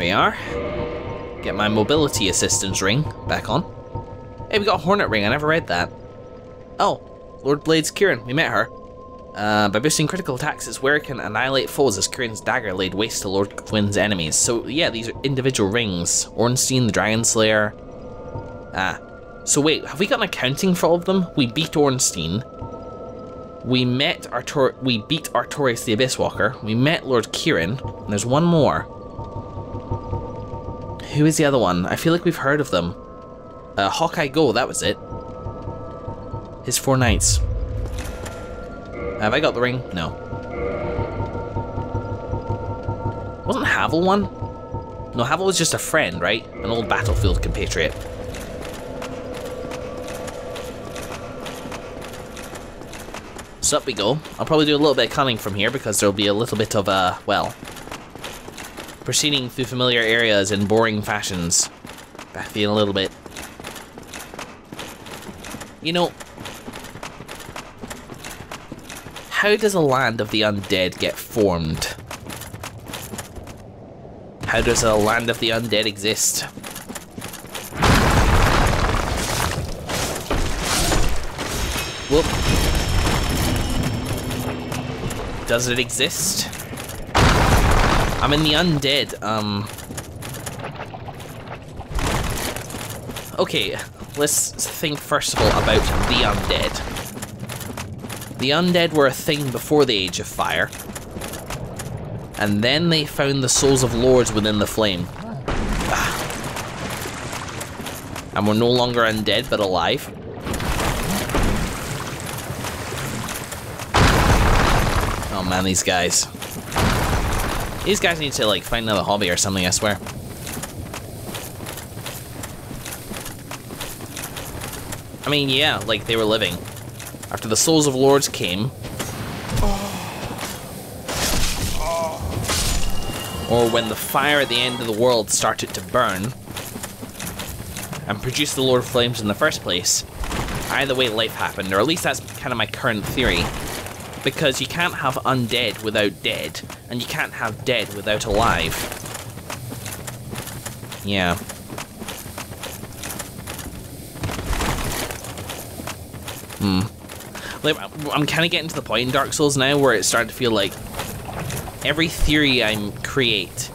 we are. Get my mobility assistance ring back on. Hey, we got a hornet ring. I never read that. Oh, Lord Blade's Kieran. We met her. By boosting critical attacks, its wearer can annihilate foes as Kieran's dagger laid waste to Lord Gwyn's enemies. So yeah, these are individual rings. Ornstein, the Dragon Slayer. So wait, have we got an accounting for all of them? We beat Ornstein. We beat Artorius the Abyss Walker. We met Lord Kieran. And there's one more. Who is the other one? I feel like we've heard of them. Hawkeye Go, that was it. His 4 knights. Have I got the ring? No. Wasn't Havel one? No, Havel was just a friend, right? An old battlefield compatriot. So up we go. I'll probably do a little bit of cunning from here because there'll be a little bit of, well, proceeding through familiar areas in boring fashions. Backfeed a little bit. You know, how does a land of the undead get formed? How does a land of the undead exist? Whoop. Does it exist? I'm in the undead, Okay, let's think first of all about the undead. The undead were a thing before the Age of Fire. And then they found the souls of lords within the flame. And we're no longer undead, but alive. Oh man, these guys. These guys need to, like, find another hobby or something, I swear. I mean, yeah, like, they were living. After the souls of lords came, or when the fire at the end of the world started to burn, and produce the Lord of Flames in the first place, either way life happened, or at least that's kind of my current theory. Because you can't have undead without dead, and you can't have dead without alive. Yeah. Like, I'm kind of getting to the point in Dark Souls now where it's starting to feel like every theory I create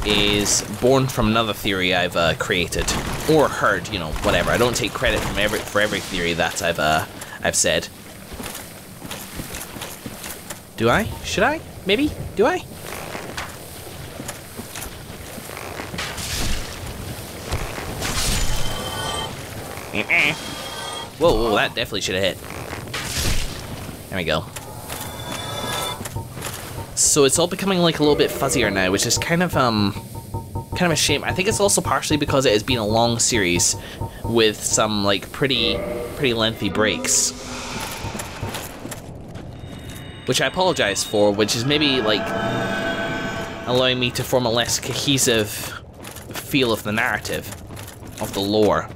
is born from another theory I've created or heard. You know, whatever. I don't take credit from every theory that I've said. Do I? Should I? Maybe? Do I? Whoa, that definitely should have hit. There we go. So it's all becoming like a little bit fuzzier now, which is kind of a shame. I think it's also partially because it has been a long series with some like pretty lengthy breaks. Which I apologize for, which is maybe like allowing me to form a less cohesive feel of the narrative, of the lore.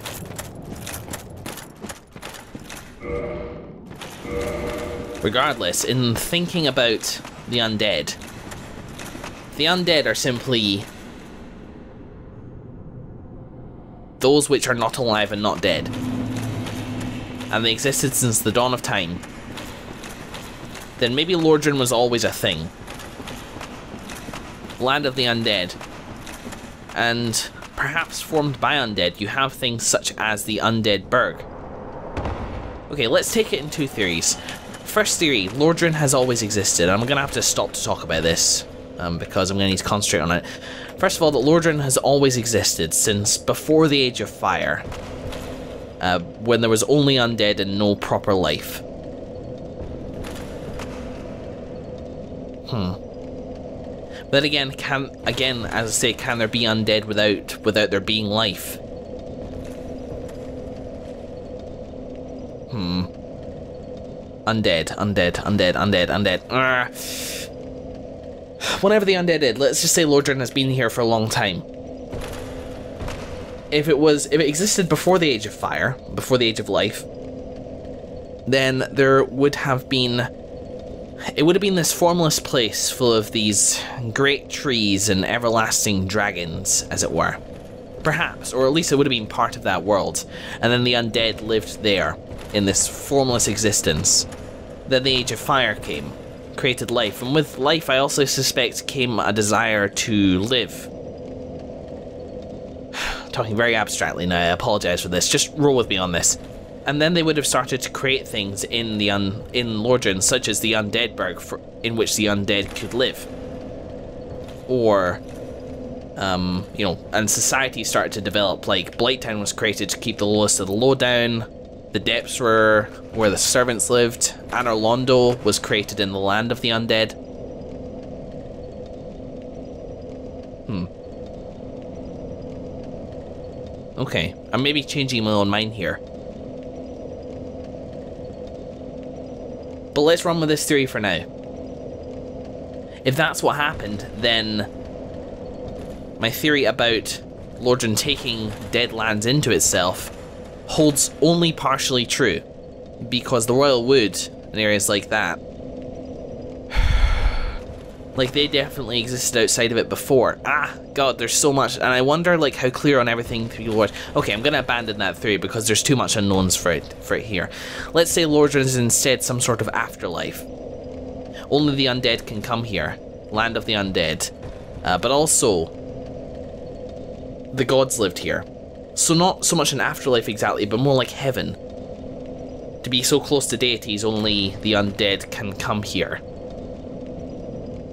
Regardless, in thinking about the undead are simply those which are not alive and not dead. And they existed since the dawn of time. Then maybe Lordran was always a thing. Land of the undead. And perhaps formed by undead, you have things such as the Undead Burg. Okay, let's take it in two theories. First theory, Lordran has always existed. I'm going to have to stop to talk about this, because I'm going to need to concentrate on it. First of all, that Lordran has always existed since before the Age of Fire, when there was only undead and no proper life. But again, as I say, can there be undead without there being life? Undead. Whatever the undead did, let's just say Lordran has been here for a long time. If it existed before the Age of Fire, before the Age of Life, then there would have been It would have been this formless place full of these great trees and everlasting dragons, as it were. Perhaps, or at least it would have been part of that world, and then the undead lived there, in this formless existence. Then the Age of Fire came, created life, and with life I also suspect came a desire to live. Talking very abstractly now, I apologise for this, just roll with me on this. And then they would have started to create things in Lordran, such as the Undeadburg, in which the undead could live. Or, you know, and society started to develop, like Blighttown was created to keep the lowest of the low down, the depths were where the servants lived, Anor Londo was created in the land of the undead. Okay, I'm maybe changing my own mind here. But let's run with this theory for now. If that's what happened, then my theory about Lordran taking dead lands into itself holds only partially true, because the Royal Wood and areas like that, like, they definitely existed outside of it before. Ah, God, there's so much, and I wonder, like, how clear on everything people were. Okay, I'm gonna abandon that theory because there's too much unknowns for it here. Let's say Lordran is instead some sort of afterlife. Only the undead can come here, land of the undead, but also the gods lived here. So not so much an afterlife exactly, but more like heaven. To be so close to deities, only the undead can come here.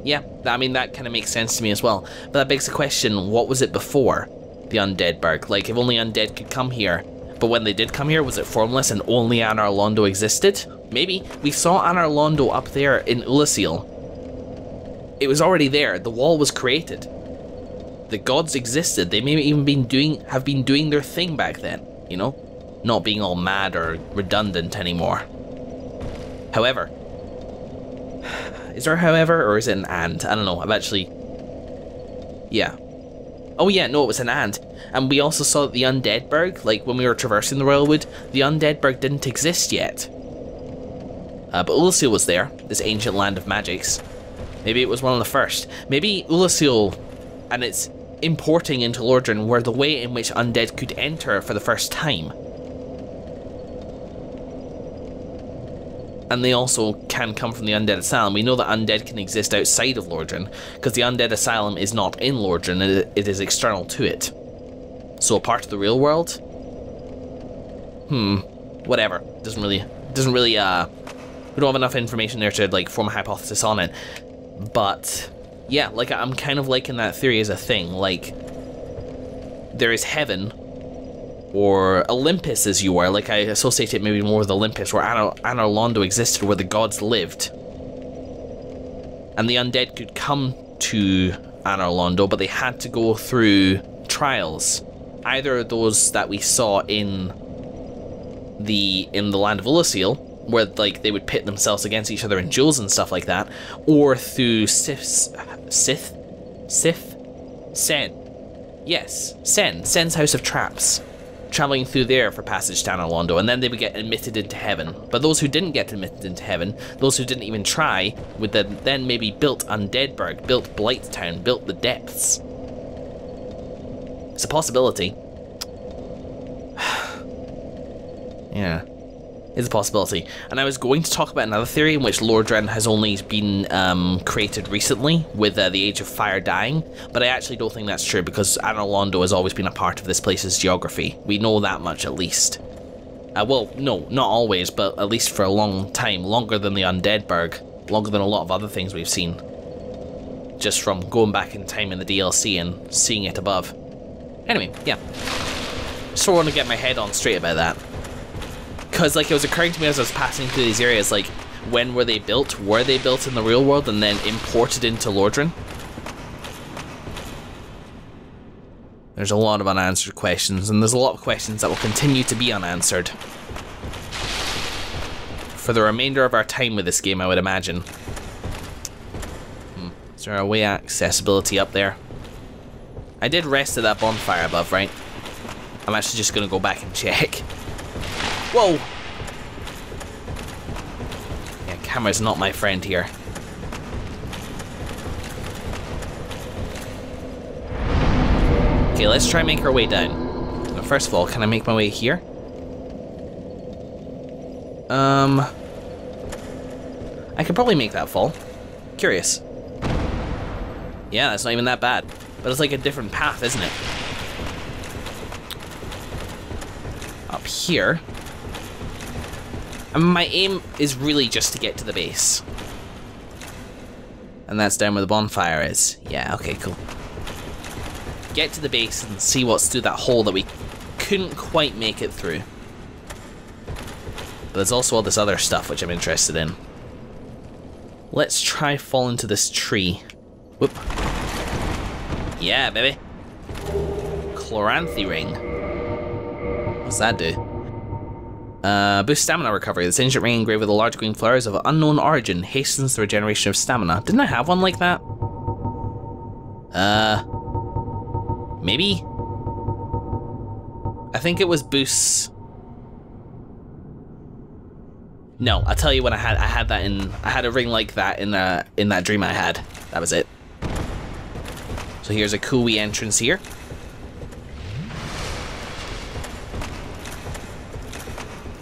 Yeah, I mean, that kind of makes sense to me as well. But that begs the question, what was it before the Undeadburg? Like, if only undead could come here, but when they did come here, was it formless and only Anor Londo existed? Maybe. We saw Anor Londo up there in Ulasil. It was already there. The wall was created. The gods existed. They may even have been doing their thing back then, you know? Not being all mad or redundant anymore. However, is there a however, or is it an and? I don't know, I've actually... Yeah. Oh yeah, no, it was an and. And we also saw that the Undeadburg, like when we were traversing the Royal Wood, the Undeadburg didn't exist yet. But Ulasil was there, this ancient land of magics. Maybe it was one of the first. Maybe Ulasil and its importing into Lordran were the way in which undead could enter for the first time. And they also can come from the Undead Asylum. We know that undead can exist outside of Lordran, because the Undead Asylum is not in Lordran, it is external to it. So a part of the real world? Whatever. Doesn't really, we don't have enough information there to, like, form a hypothesis on it. But, yeah, like, I'm kind of liking that theory as a thing. Like, there is heaven, or Olympus as you were, like I associate it maybe more with Olympus, where Anor Londo existed, where the gods lived. And the undead could come to Anor Londo, but they had to go through trials. Either those that we saw in the land of Ulasil, where like they would pit themselves against each other in duels and stuff like that, or through Sen's House of Traps, traveling through there for passage to Anor Londo, and then they would get admitted into heaven. But those who didn't get admitted into heaven, those who didn't even try, would then maybe built Undeadburg, built Blighttown, built the Depths. It's a possibility. Yeah, it's a possibility. And I was going to talk about another theory in which Lordran has only been created recently, with the Age of Fire dying, but I actually don't think that's true, because Anor Londo has always been a part of this place's geography. We know that much at least. Well, no, not always, but at least for a long time, longer than the Undeadburg, longer than a lot of other things we've seen. Just from going back in time in the DLC and seeing it above. Anyway, yeah. Just want to get my head on straight about that. Because, like, it was occurring to me as I was passing through these areas, like, when were they built? Were they built in the real world and then imported into Lordran? There's a lot of unanswered questions, and there's a lot of questions that will continue to be unanswered for the remainder of our time with this game, I would imagine. Is there a way accessibility up there? I did rest at that bonfire above, right? I'm actually just gonna go back and check. Whoa! Yeah, camera is not my friend here. Okay, let's try and make our way down. Now, first of all, can I make my way here? I could probably make that fall. Curious. Yeah, that's not even that bad. But it's like a different path, isn't it? Up here. And my aim is really just to get to the base. And that's down where the bonfire is. Yeah, okay, cool. Get to the base and see what's through that hole that we couldn't quite make it through. But there's also all this other stuff which I'm interested in. Let's try fall into this tree. Whoop. Yeah, baby. Chloranthy ring. What's that do? Boost stamina recovery. This ancient ring engraved with a large green flowers of unknown origin hastens the regeneration of stamina. Didn't I have one like that? Maybe? I think it was boosts. No, I'll tell you what I had that in. I had a ring like that in that dream I had. That was it. So here's a cool wee entrance here.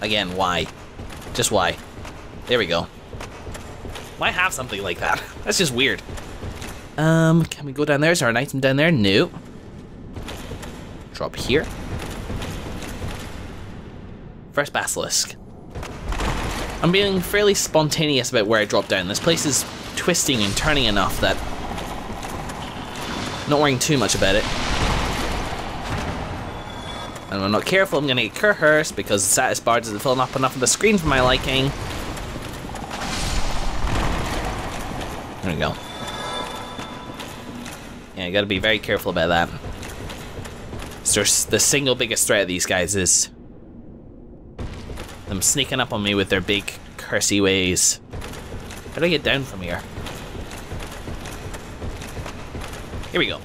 Again, why? Just why? There we go. Why have something like that? That's just weird. Can we go down there? Is there an item down there? No. Drop here. First basilisk. I'm being fairly spontaneous about where I drop down. This place is twisting and turning enough that I'm not worrying too much about it. And if I'm not careful, I'm gonna get cursed because the status bar isn't filling up enough of the screen for my liking. There we go. Yeah, you gotta be very careful about that. So the single biggest threat of these guys is them sneaking up on me with their big cursey ways. How do I get down from here? Here we go.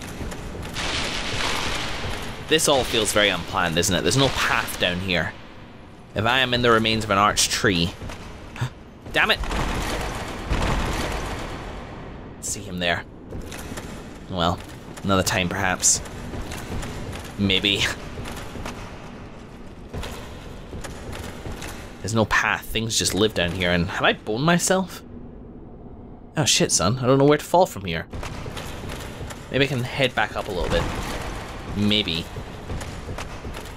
This all feels very unplanned, isn't it? There's no path down here. If I am in the remains of an arched tree. Damn it! See him there. Well, another time perhaps. Maybe. There's no path, things just live down here, and have I boned myself? Oh shit, son, I don't know where to fall from here. Maybe I can head back up a little bit. Maybe.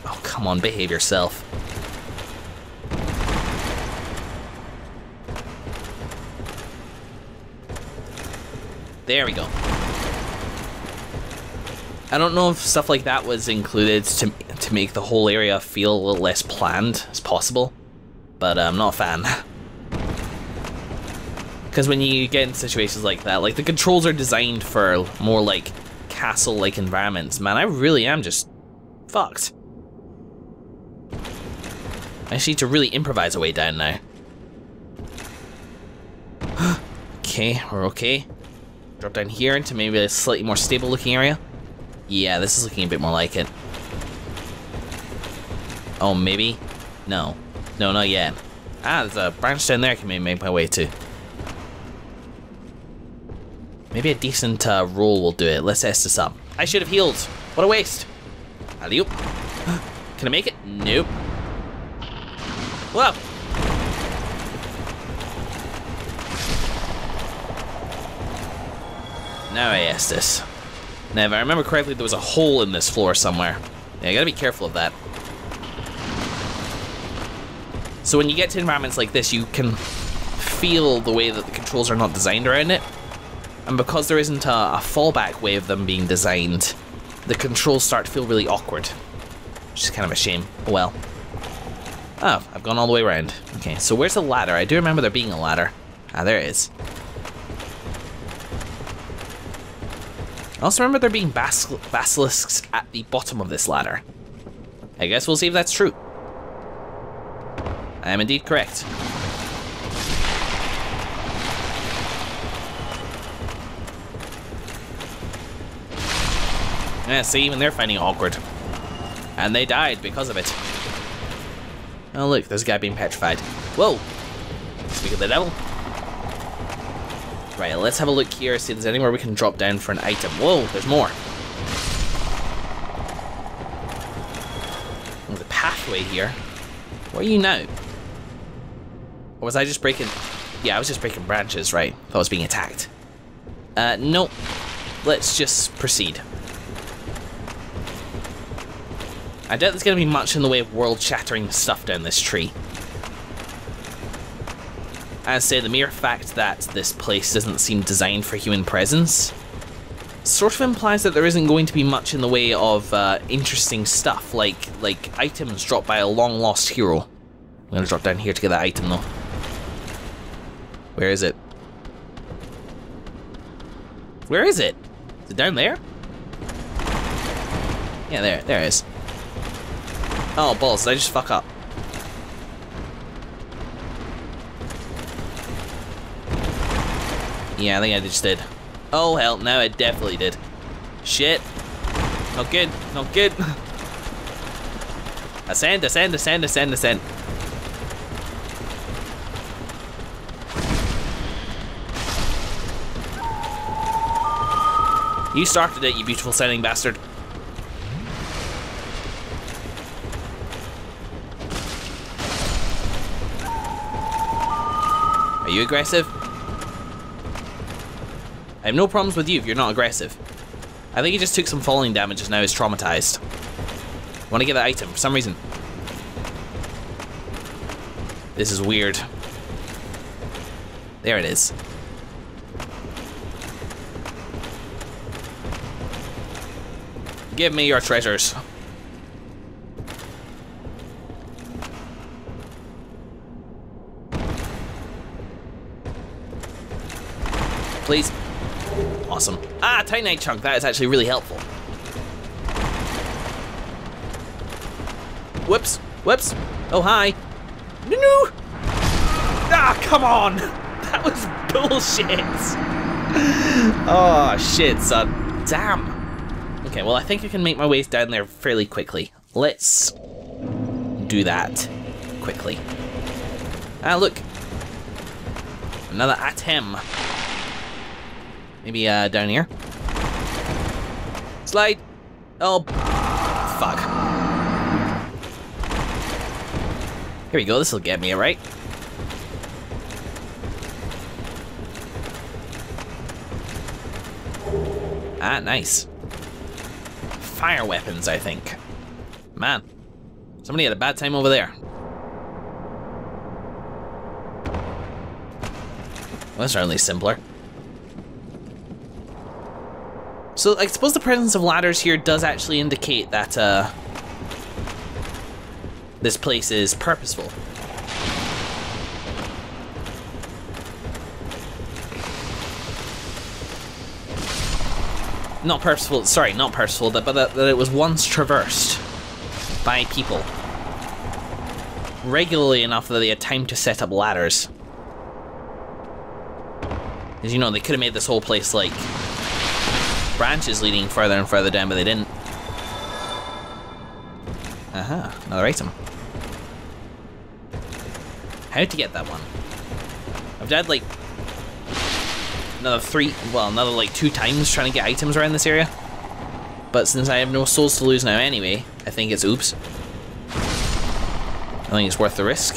Oh, come on, behave yourself. There we go. I don't know if stuff like that was included to make the whole area feel a little less planned as possible, but I'm not a fan. Because when you get in situations like that, like the controls are designed for more like castle-like environments, man, I really am just fucked. I just need to really improvise a way down now. Okay, we're okay. Drop down here into maybe a slightly more stable looking area. Yeah, this is looking a bit more like it. Oh, maybe? No. No, not yet. Ah, there's a branch down there I can maybe make my way to. Maybe a decent roll will do it. Let's S this up. I should have healed. What a waste. Alley-oop. Can I make it? Nope. Whoa. Now I S this. Now, if I remember correctly, there was a hole in this floor somewhere. Yeah, I gotta be careful of that. So when you get to environments like this, you can feel the way that the controls are not designed around it. And because there isn't a fallback way of them being designed, the controls start to feel really awkward. Which is kind of a shame. Oh well. Oh, I've gone all the way around. Okay, so where's the ladder? I do remember there being a ladder. Ah, there it is. I also remember there being basilisks at the bottom of this ladder. I guess we'll see if that's true. I am indeed correct. Yeah, see, even they're finding it awkward. And they died because of it. Oh look, there's a guy being petrified. Whoa! Speak of the devil. Right, let's have a look here, see if there's anywhere we can drop down for an item. Whoa, there's more. There's a pathway here. Where are you now? Or was I just breaking... Yeah, I was just breaking branches, right? Thought I was being attacked. Nope. Let's just proceed. I doubt there's going to be much in the way of world-shattering stuff down this tree. As I say, the mere fact that this place doesn't seem designed for human presence sort of implies that there isn't going to be much in the way of interesting stuff, like items dropped by a long-lost hero. I'm going to drop down here to get that item, though. Where is it? Where is it? Is it down there? Yeah, there it is. Oh, balls, did I just fuck up? Yeah, I think I just did. Oh hell, no, I definitely did. Shit. Not good, not good. Ascend, ascend, ascend, ascend, ascend. You started it, you beautiful sounding bastard. Are you aggressive? I have no problems with you if you're not aggressive. I think he just took some falling damage and now is traumatized. I want to get that item for some reason. This is weird. There it is. Give me your treasures. Please. Awesome. Ah, Titanite chunk. That is actually really helpful. Whoops. Whoops. Oh, hi. No. Ah, come on. That was bullshit. Oh, shit, son. Damn. Okay, well, I think I can make my way down there fairly quickly. Let's do that quickly. Ah, look. Another atem. Maybe down here. Slide. Oh, fuck. Here we go. This will get me, right? Ah, nice. Fire weapons, I think. Man, somebody had a bad time over there. Well, that's certainly simpler. So I suppose the presence of ladders here does actually indicate that this place is purposeful. Not purposeful, sorry, not purposeful, but that it was once traversed by people. Regularly enough that they had time to set up ladders. As you know, they could have made this whole place like branches leading further and further down, but they didn't. Aha, another item. How to get that one? I've died like another like 2 times trying to get items around this area. But since I have no souls to lose now anyway, I think it's oops. I think it's worth the risk.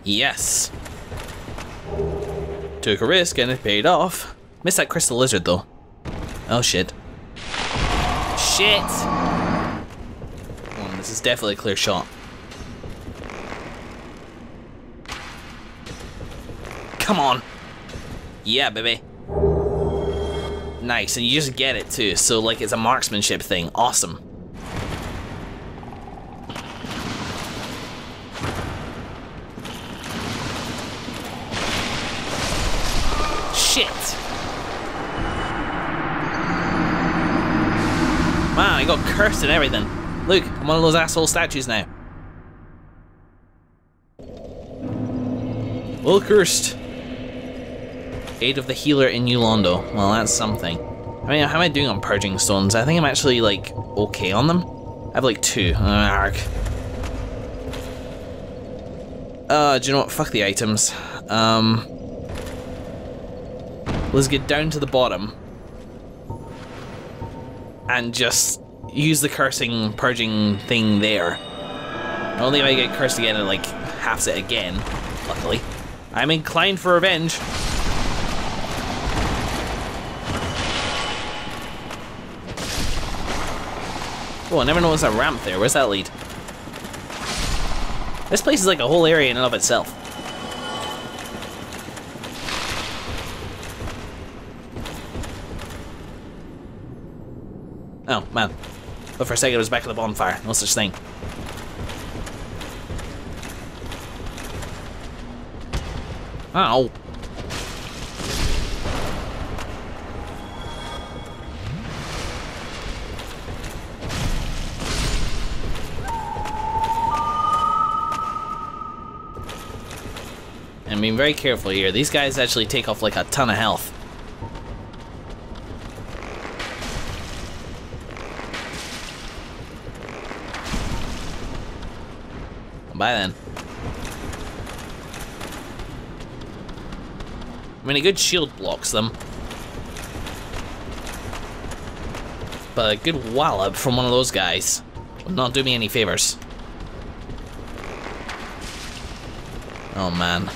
Yes. Took a risk and it paid off. Missed that crystal lizard though. Oh shit. Shit! Oh, this is definitely a clear shot. Come on! Yeah, baby. Nice, and you just get it too, so like it's a marksmanship thing. Awesome. Shit! Man, I got cursed and everything. Look, I'm one of those asshole statues now. Well cursed. Aid of the healer in Yolando. Well, that's something. I mean, how am I doing on purging stones? I think I'm actually, like, okay on them. I have, like, 2. Arg. Do you know what? Fuck the items. Let's get down to the bottom and just use the cursing, purging thing there. Only if I get cursed again and like halves it again, luckily. I'm inclined for revenge. Oh, I never noticed that ramp there. Where's that lead? This place is like a whole area in and of itself. Oh, man. But for a second it was back at the bonfire. No such thing. Ow. I'm being very careful here. These guys actually take off like a ton of health. Bye then. I mean, a good shield blocks them. But a good wallop from one of those guys would not do me any favors. Oh man.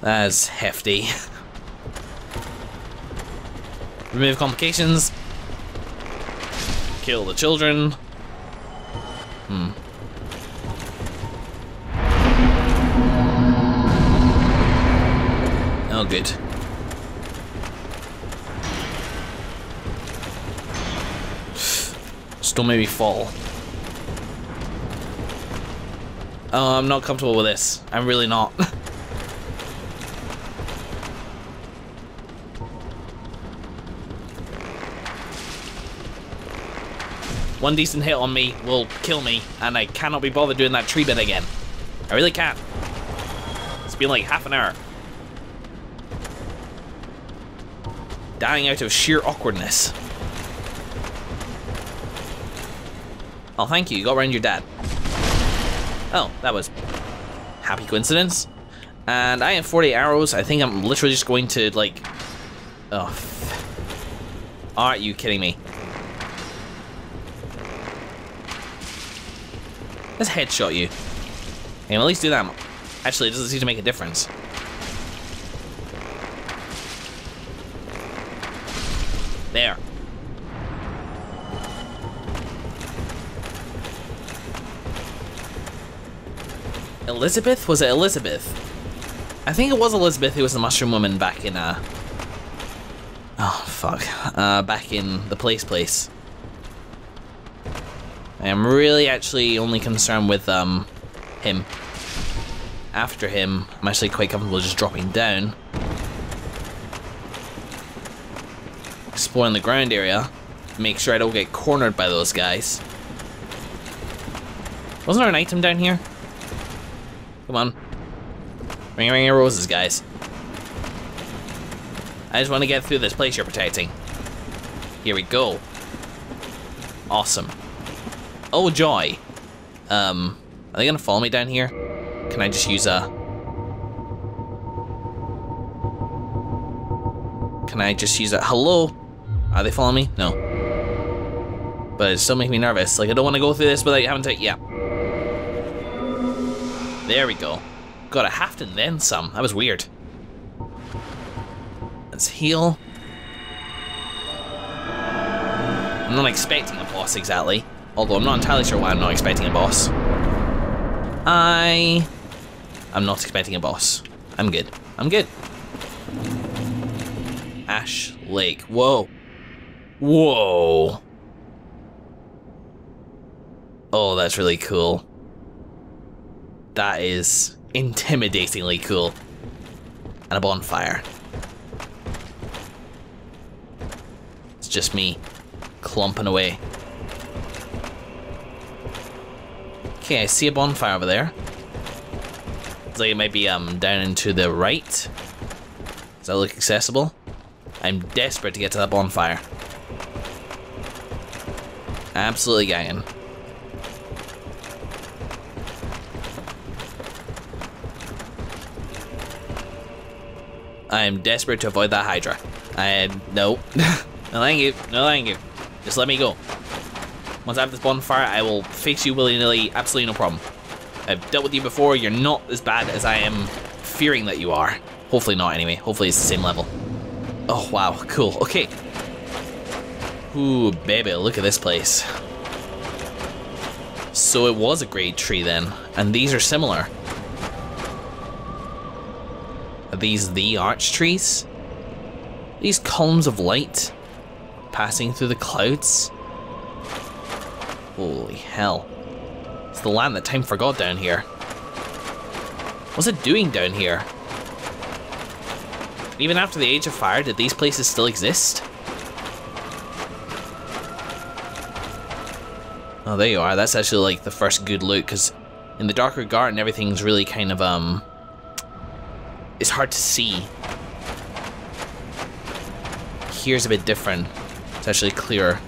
That is hefty. Remove complications. Kill the children. Oh, good. Just don't make me fall. Oh, I'm not comfortable with this. I'm really not. One decent hit on me will kill me, and I cannot be bothered doing that tree bit again. I really can't. It's been like half an hour. Dying out of sheer awkwardness. Oh, thank you. You got around your dad. Oh, that was happy coincidence. And I have 40 arrows. I think I'm literally just going to, like... Oh. Are you kidding me? Let's headshot you. Okay, well, at least do that. Actually, it doesn't seem to make a difference. There. Elizabeth? Was it Elizabeth? I think it was Elizabeth who was the mushroom woman back in, oh, fuck. Back in the place. I am really actually only concerned with, him. After him, I'm actually quite comfortable just dropping down. Exploring the ground area. Make sure I don't get cornered by those guys. Wasn't there an item down here? Come on. Ring your roses, guys. I just want to get through this place you're protecting. Here we go. Awesome. Oh, joy. Are they gonna follow me down here? Can I just use a... Can I just use a... Hello? Are they following me? No. But it still makes me nervous. Like, I don't want to go through this without having to... Yeah. There we go. God, I have to then some. That was weird. Let's heal. I'm not expecting a boss exactly. Although I'm not entirely sure why I'm not expecting a boss. I'm not expecting a boss. I'm good. I'm good. Ash Lake. Whoa. Whoa. Oh, that's really cool. That is intimidatingly cool. And a bonfire. It's just me clumping away. Okay, I see a bonfire over there. Looks like it might be down and to the right. Does that look accessible? I'm desperate to get to that bonfire. Absolutely ganging. I am desperate to avoid that Hydra. No. No thank you. No thank you. Just let me go. Once I have this bonfire, I will face you willy-nilly, absolutely no problem. I've dealt with you before, you're not as bad as I am fearing that you are. Hopefully not anyway, hopefully it's the same level. Oh wow, cool, okay. Ooh, baby, look at this place. So it was a great tree then, and these are similar. Are these the arch trees? These columns of light passing through the clouds? Holy hell. It's the land that time forgot down here. What's it doing down here? Even after the Age of Fire, did these places still exist? Oh, there you are. That's actually like the first good look, because in the darker garden, everything's really kind of, it's hard to see. Here's a bit different. It's actually clearer.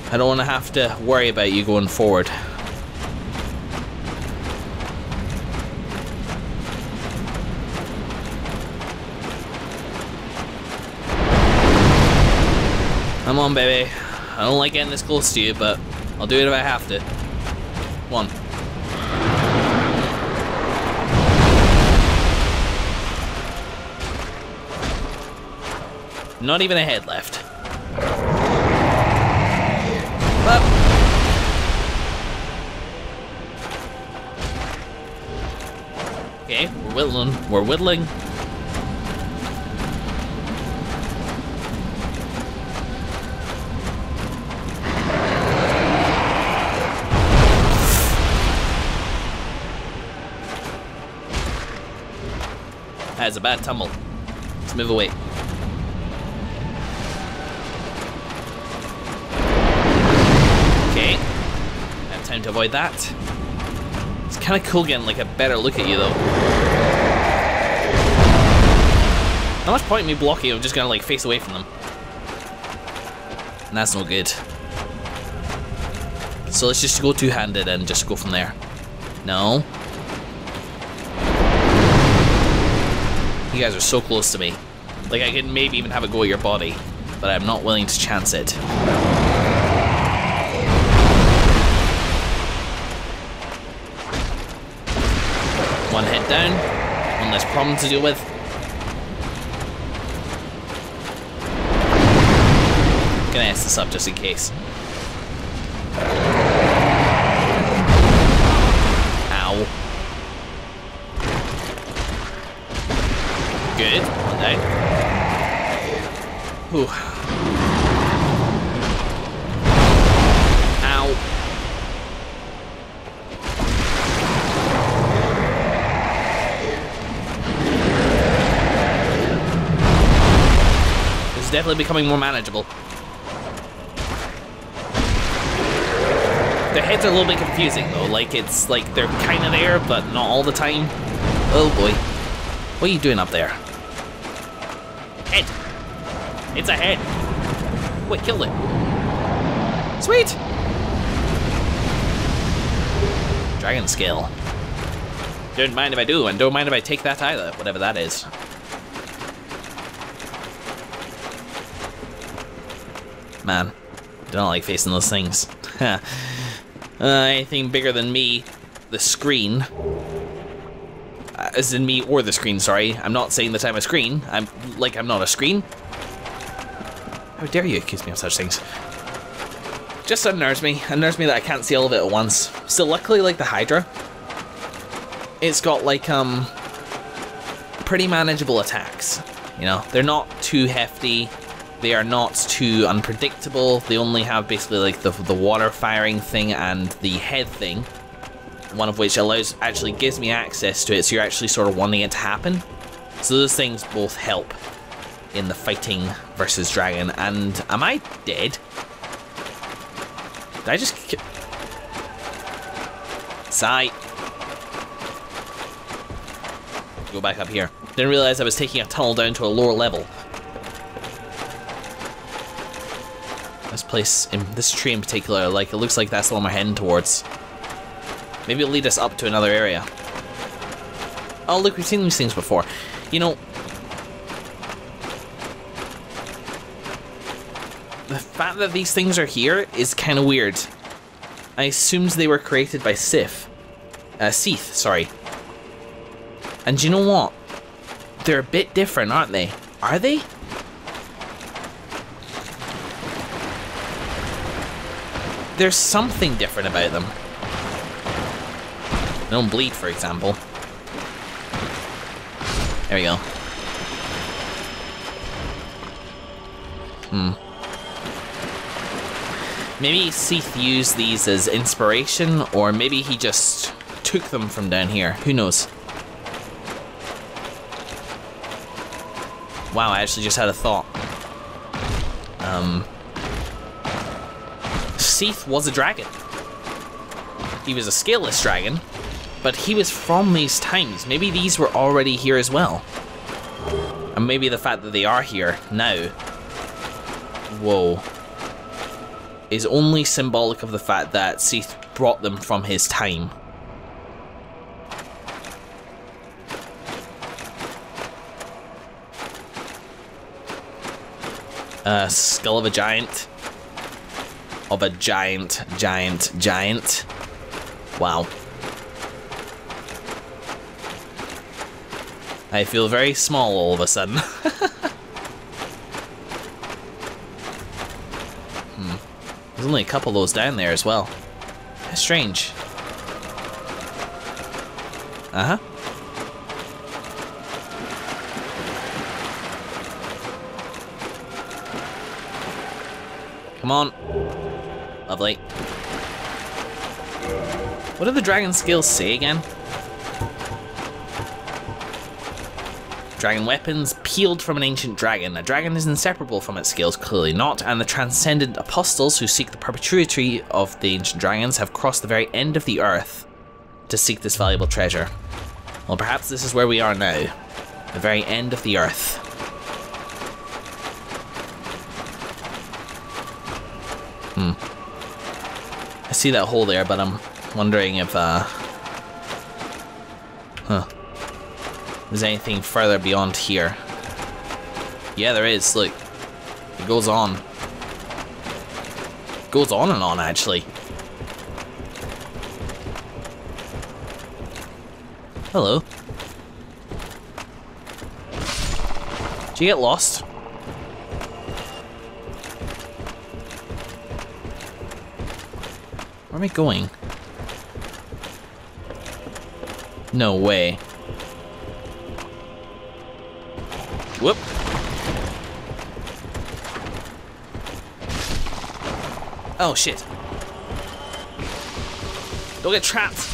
I don't want to have to worry about you going forward. Come on, baby. I don't like getting this close to you, but I'll do it if I have to. One. Not even a head left. Up. Okay, we're whittling. We're whittling. That's a bad tumble. Let's move away. Okay. I have time to avoid that. It's kind of cool getting like a better look at you though. Not much point in me blocking, I'm just gonna like face away from them. And that's no good. So let's just go two-handed and just go from there. No. You guys are so close to me. Like I could maybe even have a go at your body, but I'm not willing to chance it. One hit down, one less problem to deal with. Gonna S this up just in case. Ow. Good, one down. Whew. Ow. This is definitely becoming more manageable. Their heads are a little bit confusing though, like it's like they're kind of there, but not all the time. Oh boy. What are you doing up there? Head! It's a head! Wait, killed it! Sweet! Dragon skill. Don't mind if I do, and don't mind if I take that either, whatever that is. Man, I don't like facing those things. Anything bigger than me, the screen. As in me or the screen, sorry. I'm not saying that I'm a screen. I'm not a screen. How dare you accuse me of such things? Just unnerves me. Unnerves me that I can't see all of it at once. So luckily, like the Hydra, it's got like pretty manageable attacks. You know, they're not too hefty. They are not too unpredictable. They only have basically like the water firing thing and the head thing. One of which actually gives me access to it, so you're actually sort of wanting it to happen. So those things both help in the fighting versus dragon. And am I dead? Did I just Sigh. Go back up here. Didn't realize I was taking a tunnel down to a lower level. This place, this tree in particular, like it looks like that's the one we're heading towards. Maybe it'll lead us up to another area. Oh look, we've seen these things before. You know, the fact that these things are here is kind of weird. I assumed they were created by Sith, sorry. And you know what? They're a bit different, aren't they? Are they? There's something different about them. They don't bleed, for example. There we go. Maybe Sith used these as inspiration, or maybe he just took them from down here. Who knows? Wow, I actually just had a thought. Sith was a dragon. He was a scaleless dragon, but he was from these times. Maybe these were already here as well. And maybe the fact that they are here now, whoa, is only symbolic of the fact that Sith brought them from his time. Skull of a giant. Of a giant. Wow. I feel very small all of a sudden. There's only a couple of those down there as well. How strange. Uh-huh. Come on. Lovely. What do the dragon skills say again? Dragon weapons peeled from an ancient dragon. A dragon is inseparable from its skills, clearly not, and the transcendent apostles who seek the perpetuity of the ancient dragons have crossed the very end of the earth to seek this valuable treasure. Well, perhaps this is where we are now. The very end of the earth. I see that hole there, but I'm wondering if, there's anything further beyond here. Yeah, there is, look. It goes on. It goes on and on, actually. Hello. Did you get lost? Where am I going? No way. Whoop. Oh shit. Don't get trapped.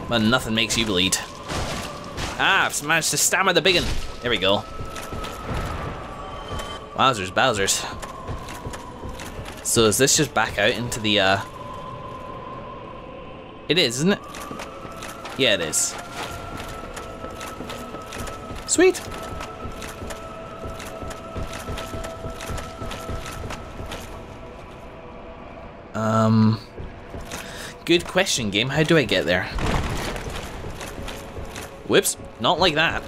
Man, nothing makes you bleed. Ah, I've managed to stammer the big one. There we go. Wowzers, bowsers. So is this just back out into the, It is, isn't it? Yeah, it is. Sweet. Good question, game. How do I get there? Whoops, not like that.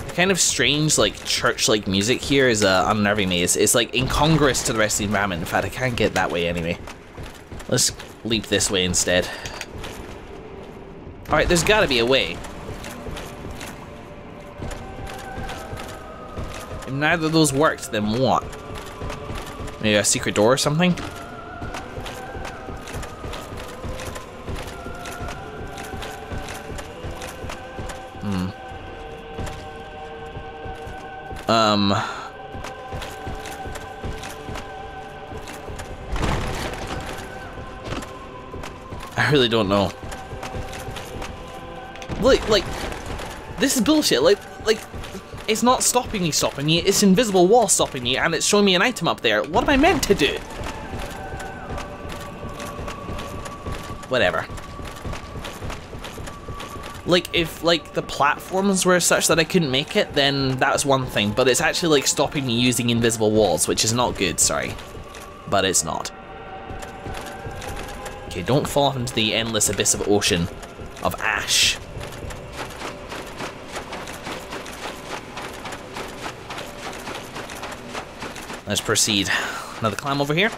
The kind of strange, like, church-like music here is unnerving me. It's like incongruous to the rest of the environment. In fact, I can't get that way anyway. Let's leap this way instead. Alright, there's gotta be a way. If neither of those worked, then what? Maybe a secret door or something? I really don't know. Like, this is bullshit. Like, it's not stopping me, it's invisible wall stopping me, and it's showing me an item up there. What am I meant to do? Whatever. Like, if, like, the platforms were such that I couldn't make it, then that's one thing, but it's actually, like, stopping me using invisible walls, which is not good, sorry. But it's not. Okay, don't fall off into the endless abyss of ocean of ash. Let's proceed. Another clam over here.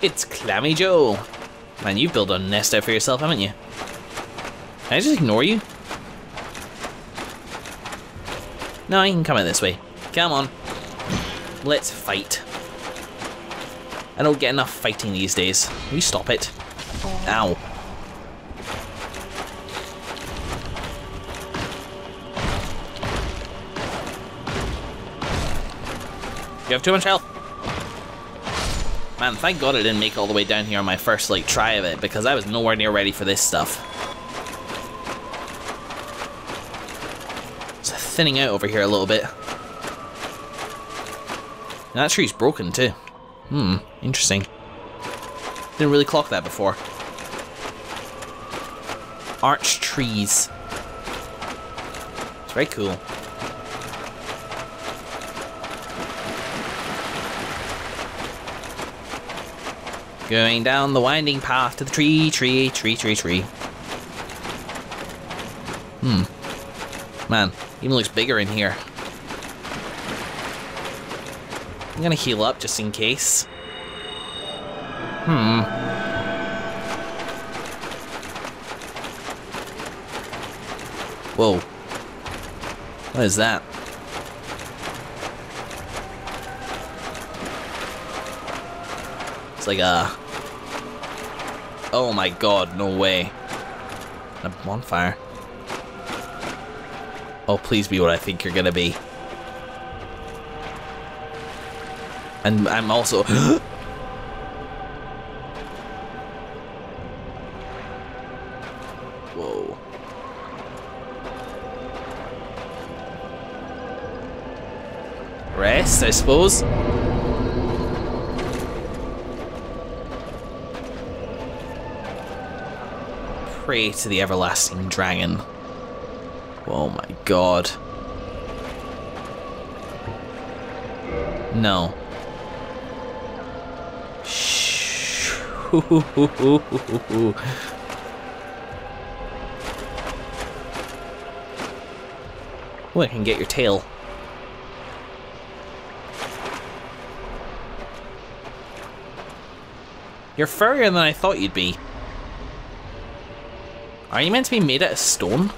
It's Clammy Joe. Man, you've built a nest out for yourself, haven't you? Can I just ignore you? No, you can come out this way. Come on. Let's fight. I don't get enough fighting these days. Will you stop it? Ow. You have too much health. Man, thank God I didn't make it all the way down here on my first, like, try of it, because I was nowhere near ready for this stuff. It's thinning out over here a little bit. And that tree's broken, too. Interesting. Didn't really clock that before. Arch trees. It's very cool. Going down the winding path to the tree. Man, even looks bigger in here. I'm gonna heal up just in case. Whoa. What is that? It's like a... Oh my god, no way. A bonfire. Oh, please be what I think you're gonna be. And I'm also... Whoa. Rest, I suppose. Pray to the everlasting dragon. Oh my god. No. Shh. Oh, I can get your tail. You're furrier than I thought you'd be. Are you meant to be made out of stone?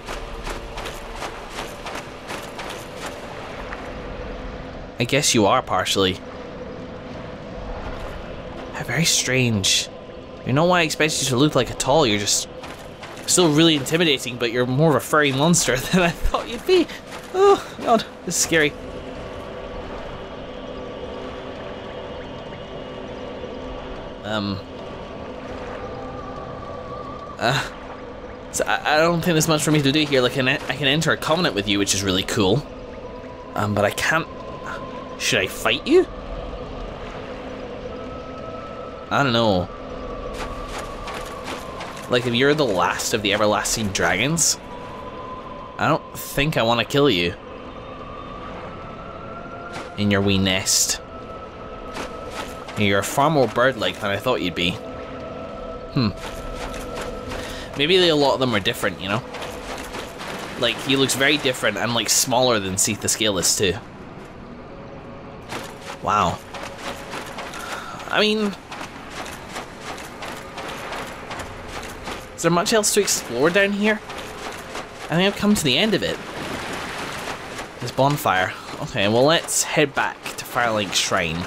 I guess you are, partially. How very strange. You know why I expected you to look like a tall, you're just still really intimidating, but you're more of a furry monster than I thought you'd be. Oh, god, this is scary. So I don't think there's much for me to do here. Like, I can enter a covenant with you, which is really cool. But I can't... Should I fight you? I don't know. Like, if you're the last of the everlasting dragons, I don't think I want to kill you. In your wee nest. You're far more bird-like than I thought you'd be. Maybe a lot of them are different, you know? Like, he looks very different and, like, smaller than Seath the Scaleless, too. Wow. I mean... Is there much else to explore down here? I think I've come to the end of it. This bonfire. Okay, well, let's head back to Firelink Shrine.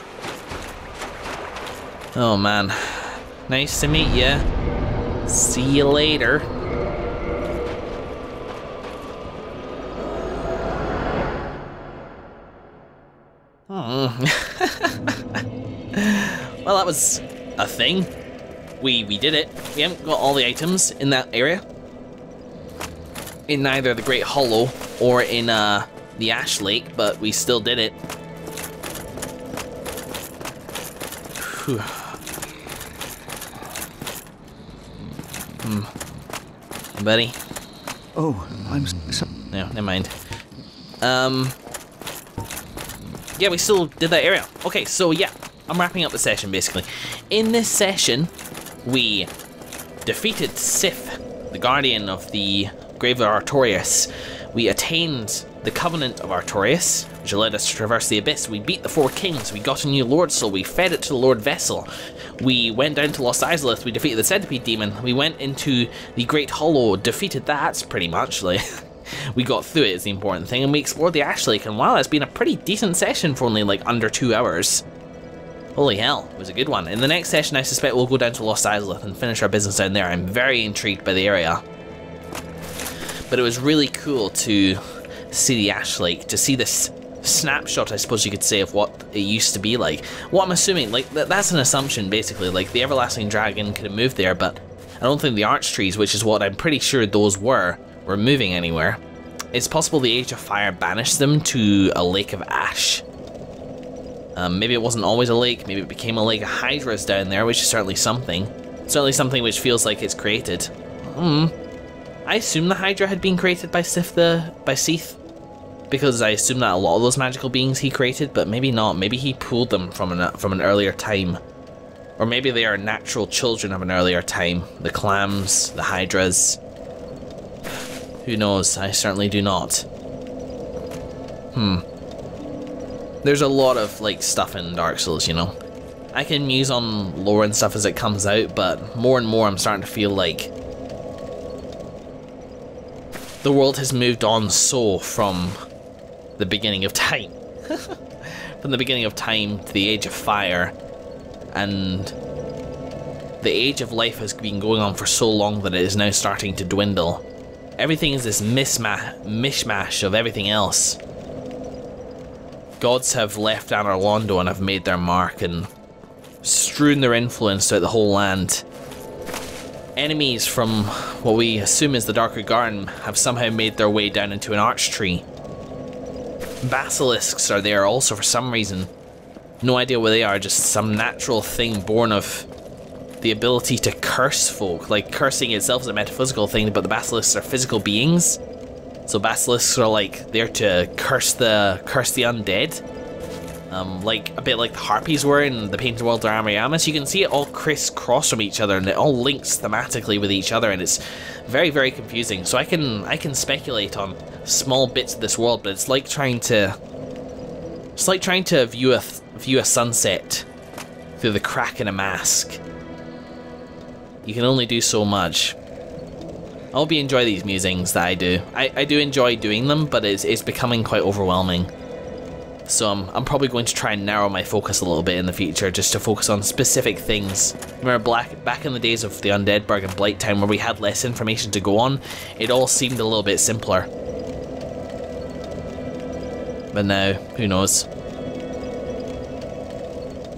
Oh, man. Nice to meet ya. See you later. Well, that was a thing. We did it. We haven't got all the items in that area. In neither the Great Hollow or in the Ash Lake, but we still did it. Whew. Hey, buddy. Oh, I'm so... No, never mind. Yeah, we still did that area. Okay, so yeah, I'm wrapping up the session, basically. In this session, we defeated Sith, the guardian of the Grave of Artorias. We attained the Covenant of Artorias, which allowed us to traverse the Abyss. We beat the Four Kings, we got a new Lord Soul, we fed it to the Lord Vessel. We went down to Lost Izalith, we defeated the Centipede Demon. We went into the Great Hollow, defeated that, pretty much. Like, we got through it is the important thing, and we explored the Ash Lake, and wow, it's been a pretty decent session for only like under 2 hours. Holy hell, it was a good one. In the next session, I suspect we'll go down to Lost Izalith and finish our business down there. I'm very intrigued by the area. But it was really cool to see the Ash Lake, to see this snapshot, I suppose you could say, of what it used to be like. What I'm assuming, like, that's an assumption, basically. Like, the Everlasting Dragon could have moved there, but I don't think the Arch Trees, which is what I'm pretty sure those were moving anywhere. It's possible the Age of Fire banished them to a lake of ash. Maybe it wasn't always a lake, maybe it became a lake of hydras down there, which is certainly something. Certainly something which feels like it's created. I assume the Hydra had been created by Sith, because I assume that a lot of those magical beings he created, but maybe not. Maybe he pulled them from an earlier time. Or maybe they are natural children of an earlier time. The clams, the Hydras. Who knows? I certainly do not. There's a lot of, like, stuff in Dark Souls, you know. I can muse on lore and stuff as it comes out, but more and more I'm starting to feel like the world has moved on so from the beginning of time. From the beginning of time to the Age of Fire, and the Age of Life has been going on for so long that it is now starting to dwindle. Everything is this mishmash of everything else. Gods have left Anor Londo and have made their mark and strewn their influence throughout the whole land. Enemies from what we assume is the Darker Garden have somehow made their way down into an arch tree. Basilisks are there also for some reason. No idea what they are, just some natural thing born of the ability to curse folk. Like, cursing itself is a metaphysical thing, but the basilisks are physical beings. So basilisks are like there to curse the undead. Like a bit like the harpies were in the Painted World of Arayamas. You can see it all crisscross from each other, and it all links thematically with each other, and it's very, very confusing. So I can speculate on small bits of this world, but it's like trying to view a sunset through the crack in a mask. You can only do so much. I hope you enjoy these musings that I do. I do enjoy doing them, but it's becoming quite overwhelming. So I'm probably going to try and narrow my focus a little bit in the future, just to focus on specific things. Remember back in the days of the Undeadburg and Blighttown, where we had less information to go on, it all seemed a little bit simpler. But now, who knows?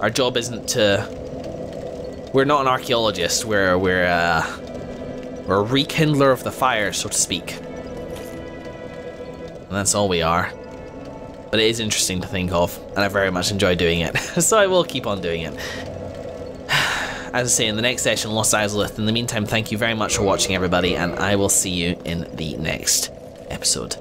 Our job isn't to... We're not an archaeologist, we're a rekindler of the fire, so to speak. And that's all we are. But it is interesting to think of, and I very much enjoy doing it, so I will keep on doing it. As I say, in the next session, Lost Izalith. In the meantime, thank you very much for watching, everybody, and I will see you in the next episode.